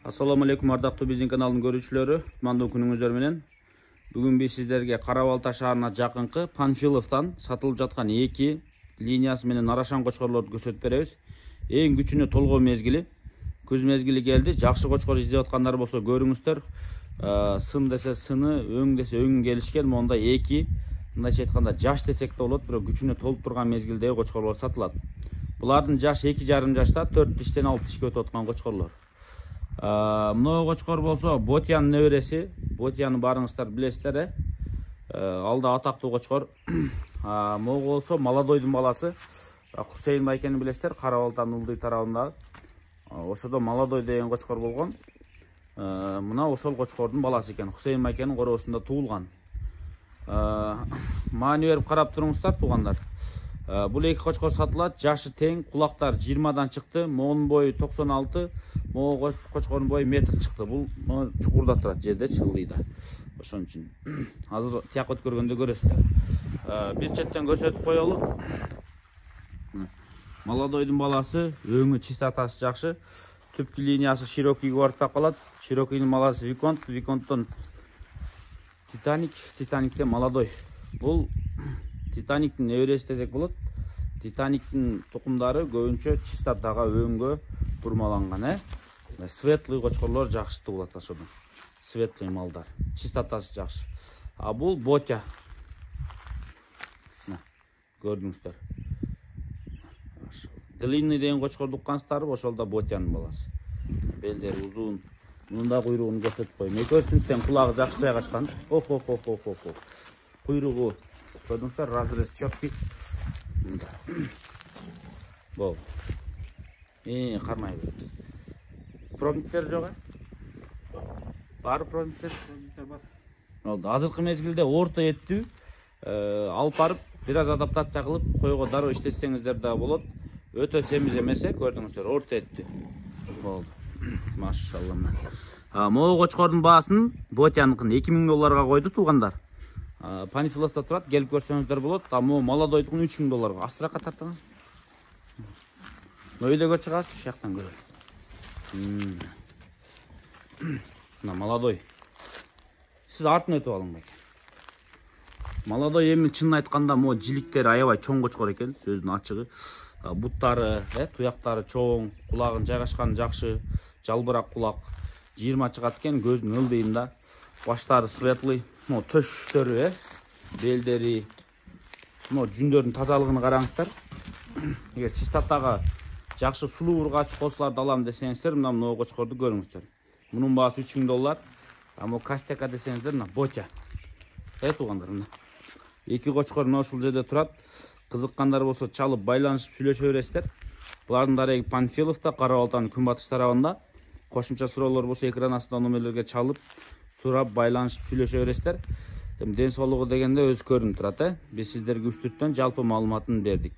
Assalamu alaikum ардактуу биздин каналдын көрүүчүлөрү. Кутмандуу күнүңүздөр менен. Бүгүн биз сиздерге Кара-Балта шаарына жакынкы Панфиловдон сатылып жаткан 2 линиясы менен Нарашан кочкорлорду көрсөтүп беребиз. Эң күчүнө толгоо мезгили, күз мезгили келди. Жакшы кочкор издеп аткандар болсо көрүңүздөр. Сын десе сыны, өң десе өң келишкен. Монда 2, мындайча айтканда жаш десек да болот, бирок күчүнө толуп турган мезгилдеги кочкорлор сатылат. Булардын жашы 2,5 жашта, 4 тиштен 6 тишке өтүп аткан кочкорлор. Мына кочкор болсо Ботянын небереси. Ботяны барыңыздар билесиздер, алда атактуу кочкор. Могу болсо Молодойдун баласы. Хусейн байкени билесиздер, Кара-Балтанын ылдый тарабында. Ошодо Молодой деген кочкор болгон. Мына ошол кочкордун баласы экен. Хусейн байкенин короосунда туулган. Маани берип карап туруңуздар, туугандар. Бул 2 кочкор сатылат. Жашы тең, кулактар 20дан чыкты, могунун бою 96, могу кочкордун бою метр чыкты. Бул чукурда турат жерде, чылдыйда. Ошон үчүн азыр тияк өткөргөндө көрөсүздөр. Бир четтен көрсөтүп коелу. Молодойдун баласы, өңү чистотасы жакшы. Түпкү линиясы широкийге барып калат. Широкийдин баласы Виконт, Виконттон Титаник, Титаниктен Молодой. Бул Титаниктин небереси десек болот. Титаниктин тукумдары көбүнчө чистотага, өңгө бурмаланган, светлый кочкорлор жакшы туулат ошодон. Светлый малдар, чистотасы жакшы. Бул Ботя. Көрдүңүздөр. Длинный деген кочкорду уккансыздар, ошол да Ботянын баласы. Белдери узун. Мында куйругун көрсөтүп коеюн. Экөөсүнүн кулагы жакшы жайгашкан. Куйругу көрдүңүздөр, разрез чёткий. Бол. Кармай беребиз. Пробниктер жок, бар пробниктер бар. Болду. Азыркы мезгилде орто эттүү алып барып, бир аз адаптация кылып, койго дароо иштетсеңиздер да болот. Өтө семиз эмес, көрдүңүздөр, орто эттүү. Болду. Машалла. Могу кочкордун баасын Ботяныкын $2000 койду, туугандар. Панфиловдо турат, келип көрсөңүздөр болот. Могу Молодойдукун $3000. Астыракка тартыңыз. Өйдөгө чыгат, ушул жактан көрөлү. Мына Молодой. Сиз артын өтүп алың байке. Молодой эми чынын айтканда могу жиликтери аябай чоң кочкор экен, сөздүн ачыгы. Буттары, туяктары чоң, кулагын жайгашканы жакшы, жалбырак кулак. 20 чыгат экен, көздүн ылдыйында. Баштары светлый, төшүштөрү, белдери, жүндөрдүн тазалыгын караңыздар. Эгер чистотага жакшы сулуу ургач косуларды алам десеңиздер, мына кочкорду көрүңүздөр. Мунун баасы $3000. Могу Кастека десеңиздер, мына Ботя. Туугандар, мына 2 кочкор мына ушул жерде турат. Кызыккандар болсо чалып байланышып сүйлөшө бересиздер. Булардын дареги Панфиловдо, Кара-Балтанын күнбатыш тарабында. Кошумча суроолор болсо экран астында номерлерге чалып, сурап, байланышып сүйлөшө бересиздер. Ден соолугу дегенде өзү көрүнүп турат, Биз сиздерге үстүрттөн жалпы маалыматын бердик.